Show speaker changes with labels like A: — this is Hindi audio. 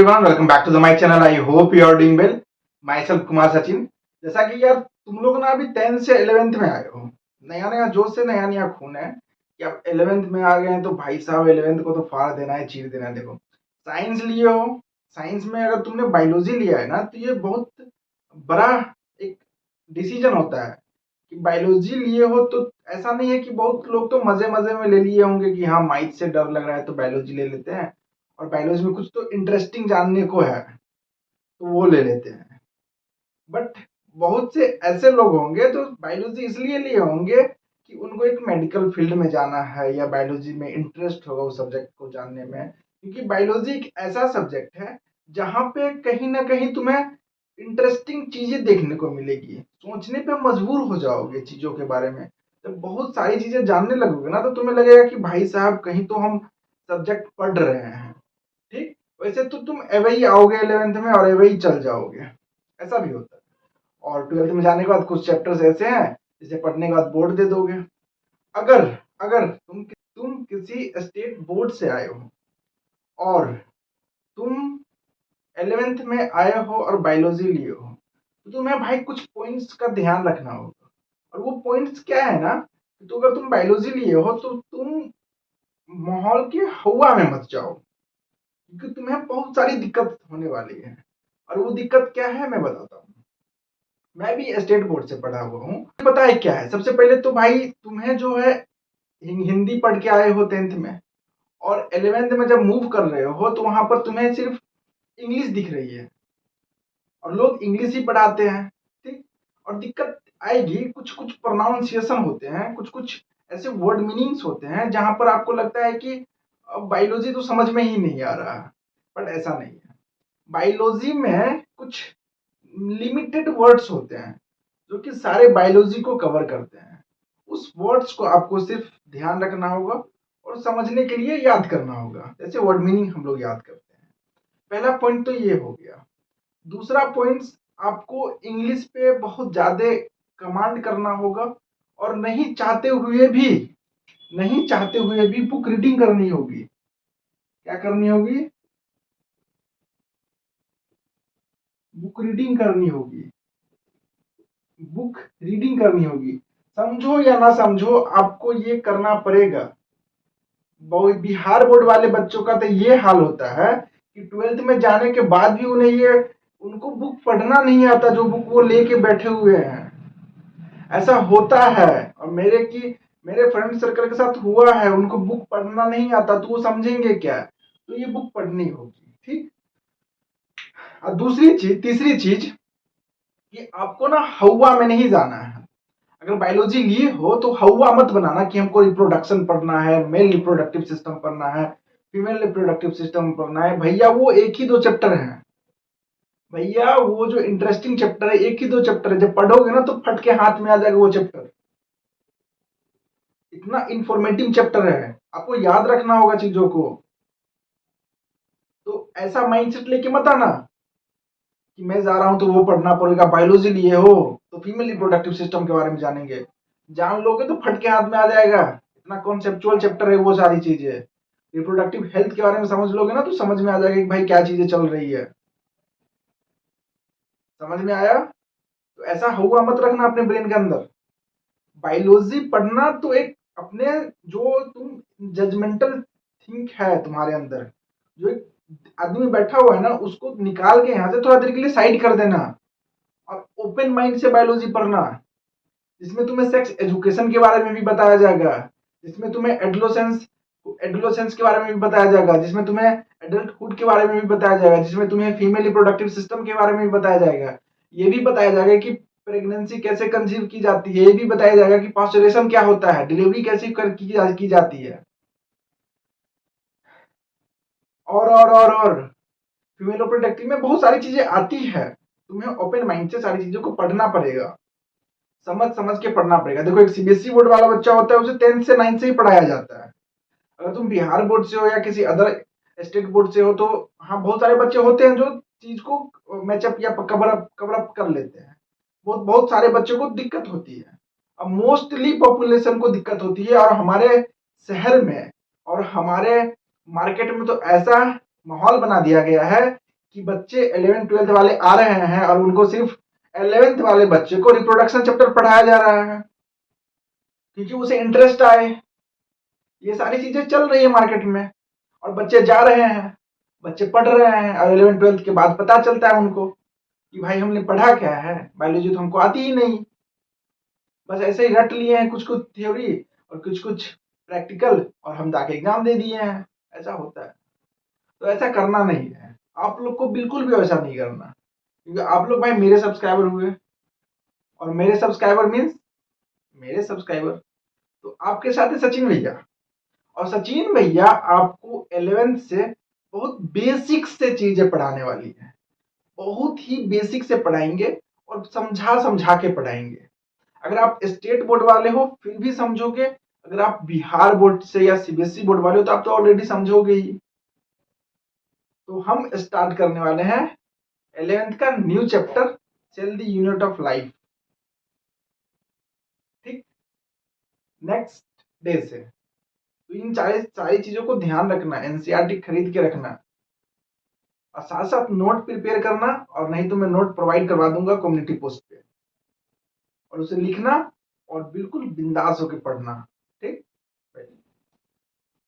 A: everyone, welcome back to the my channel. I hope you are doing well. Myself Kumar Sachin. जैसा कि यार तुम लोग ना अभी 10th से 11th में आए हो, नया नया जोश से नया नया खून है कि अब 11th में आ गए हैं तो भाई साहब 11th को तो फाड़ देना है, चीर देना है। देखो साइंस लिए हो, साइंस में अगर तुमने बायोलॉजी लिया है ना तो ये बहुत बड़ा एक डिसीजन होता है कि बायोलॉजी लिए हो। तो ऐसा नहीं है कि बहुत लोग तो मजे मजे में ले लिए होंगे कि हाँ मैथ से डर लग रहा है तो बायोलॉजी ले लेते हैं और बायोलॉजी में कुछ तो इंटरेस्टिंग जानने को है तो वो ले लेते हैं। बट बहुत से ऐसे लोग होंगे जो बायोलॉजी इसलिए लिए होंगे कि उनको एक मेडिकल फील्ड में जाना है या बायोलॉजी में इंटरेस्ट होगा उस सब्जेक्ट को जानने में, क्योंकि बायोलॉजी एक ऐसा सब्जेक्ट है जहाँ पे कहीं ना कहीं तुम्हें इंटरेस्टिंग चीजें देखने को मिलेगी, सोचने पे मजबूर हो जाओगे चीजों के बारे में। जब बहुत सारी चीजें जानने लगोगे ना तो तुम्हें लगेगा कि भाई साहब कहीं तो हम सब्जेक्ट पढ़ रहे हैं। ठीक वैसे तो तुम एवे ही आओगे 11th में और एवे ही चल जाओगे, ऐसा भी होता है। और 12th में जाने के बाद कुछ चैप्टर्स ऐसे हैं जिसे पढ़ने के बाद बोर्ड दे दोगे। अगर अगर तुम किसी स्टेट बोर्ड से आए हो और तुम 11th में आए हो और बायोलॉजी लिए हो तो तुम्हें भाई कुछ पॉइंट्स का ध्यान रखना होगा। और वो पॉइंट्स क्या है ना, तो अगर तुम बायोलॉजी लिए हो तो तुम माहौल के हवा में मत जाओ, क्योंकि तुम्हें बहुत सारी दिक्कत होने वाली है। और वो दिक्कत क्या है मैं बताता हूँ। मैं भी स्टेट बोर्ड से पढ़ा हुआ हूँ। पता है क्या है, सबसे पहले तो भाई तुम्हें जो है हिंदी पढ़ के आए हो 10th में और 11th में जब मूव कर रहे हो तो वहां पर तुम्हें सिर्फ इंग्लिश दिख रही है और लोग इंग्लिश ही पढ़ाते हैं। ठीक, और दिक्कत आएगी, कुछ कुछ प्रोनाउंसिएशन होते हैं, कुछ कुछ ऐसे वर्ड मीनिंग्स होते हैं जहां पर आपको लगता है कि बायोलॉजी तो समझ में ही नहीं आ रहा है। बट ऐसा नहीं है, बायोलॉजी में कुछ लिमिटेड वर्ड्स होते हैं जो कि सारे बायोलॉजी को कवर करते हैं। उस वर्ड्स को आपको सिर्फ ध्यान रखना होगा और समझने के लिए याद करना होगा, जैसे वर्ड मीनिंग हम लोग याद करते हैं। पहला पॉइंट तो ये हो गया। दूसरा पॉइंट, आपको इंग्लिश पे बहुत ज्यादा कमांड करना होगा और नहीं चाहते हुए भी बुक रीडिंग करनी होगी। क्या करनी होगी? बुक रीडिंग करनी होगी। बुक रीडिंग करनी होगी, समझो या ना समझो आपको ये करना पड़ेगा। बिहार बोर्ड वाले बच्चों का तो ये हाल होता है कि 12th में जाने के बाद भी उनको बुक पढ़ना नहीं आता जो बुक वो लेके बैठे हुए हैं। ऐसा होता है और मेरे फ्रेंड सर्कल के साथ हुआ है। उनको बुक पढ़ना नहीं आता तो वो समझेंगे क्या, तो ये बुक पढ़नी होगी। ठीक, और तीसरी चीज कि आपको ना हवा में नहीं जाना है। अगर बायोलॉजी लिए हो तो हवा मत बनाना कि हमको रिप्रोडक्शन पढ़ना है, मेल रिप्रोडक्टिव सिस्टम पढ़ना है, फीमेल रिप्रोडक्टिव सिस्टम पढ़ना है। भैया वो एक ही दो चैप्टर है, भैया वो जो इंटरेस्टिंग चैप्टर है एक ही दो चैप्टर है। जब पढ़ोगे ना तो फट के हाथ में आ जाएगा वो चैप्टर। इतना इंफॉर्मेटिव चैप्टर है, आपको याद रखना होगा चीजों को। तो ऐसा माइंडसेट लेके मत आना कि मैं जा रहा हूं तो वो पढ़ना पड़ेगा। बायोलॉजी लिए हो तो फीमेल रिप्रोडक्टिव सिस्टम के बारे में जानेंगे, जान लोगे तो फट के हाथ में आ जाएगा। इतना कॉन्सेप्चुअल चैप्टर है वो सारी चीजें। रिप्रोडक्टिव हेल्थ के बारे में समझ लोगे ना तो समझ में आ जाएगा कि भाई क्या चीजें चल रही है। समझ में आया? तो ऐसा हुआ मत रखना अपने ब्रेन के अंदर। बायोलॉजी पढ़ना तो एक अपने जो तुम जजमेंटल थिंक है तुम्हारे अंदर, जो एक आदमी बैठा हुआ है ना उसको निकाल के यहाँ से थोड़ा देर के लिए साइड कर देना और ओपन माइंड से बायोलॉजी पढ़ना, जिसमें तुम्हें सेक्स एजुकेशन के बारे में भी बताया जाएगा, जिसमें तुम्हें एडोलेसेंस के बारे में भी बताया जाएगा, जिसमें तुम्हें एडल्टहुड के बारे में भी बताया जाएगा, जिसमें तुम्हें फीमेल रिप्रोडक्टिव सिस्टम के बारे में भी बताया जाएगा। ये भी बताया जाएगा कि प्रेगनेंसी कैसे कंसीव की जाती है, ये भी बताया जाएगा कि पास्चुरेशन क्या होता है, डिलीवरी कैसे की जाती है। और फीमेल रिप्रोडक्टिव में बहुत सारी चीजें आती है। तुम्हें ओपन माइंड से सारी चीजों को पढ़ना पड़ेगा, समझ समझ के पढ़ना पड़ेगा। देखो एक सीबीएसई बोर्ड वाला बच्चा होता है उसे 10th से 9th से ही पढ़ाया जाता है। अगर तुम बिहार बोर्ड से हो या किसी अदर स्टेट बोर्ड से हो तो हाँ बहुत सारे बच्चे होते हैं जो चीज को मैचअप या कवर अप कर लेते हैं। बहुत बहुत सारे बच्चों को दिक्कत होती है, अब मोस्टली पॉपुलेशन को दिक्कत होती है। और हमारे शहर में और हमारे मार्केट में तो ऐसा माहौल बना दिया गया है कि बच्चे 11th-12th वाले आ रहे हैं और उनको सिर्फ 11th वाले बच्चे को रिप्रोडक्शन चैप्टर पढ़ाया जा रहा है क्योंकि उसे इंटरेस्ट आए। ये सारी चीजें चल रही है मार्केट में और बच्चे जा रहे हैं, बच्चे पढ़ रहे हैं और 11th-12th के बाद पता चलता है उनको कि भाई हमने पढ़ा क्या है, बायोलॉजी तो हमको आती ही नहीं, बस ऐसे ही रट लिए हैं कुछ कुछ थ्योरी और कुछ कुछ प्रैक्टिकल और हम जाके एग्जाम दे दिए हैं। ऐसा होता है, तो ऐसा करना नहीं है, आप लोग को बिल्कुल भी ऐसा नहीं करना, क्योंकि आप लोग भाई मेरे सब्सक्राइबर हुए और मेरे सब्सक्राइबर मीन्स मेरे सब्सक्राइबर, तो आपके साथ है सचिन भैया और सचिन भैया आपको 11th से बहुत बेसिक से चीजें पढ़ाने वाली है, बहुत ही बेसिक से पढ़ाएंगे और समझा समझा के पढ़ाएंगे। अगर आप स्टेट बोर्ड वाले हो फिर भी समझोगे, अगर आप बिहार बोर्ड से या सीबीएसई बोर्ड वाले हो तो आप तो ऑलरेडी समझोगे ही। तो हम स्टार्ट करने वाले हैं 11th का new chapter cell the unit of life, ठीक, नेक्स्ट डे से। तो इन सारी चीजों को ध्यान रखना, एनसीईआरटी खरीद के रखना और साथ साथ नोट प्रिपेयर करना, और नहीं तो मैं नोट प्रोवाइड करवा दूंगा कम्युनिटी पोस्ट पे, और उसे लिखना और बिल्कुल बिंदास होकर पढ़ना।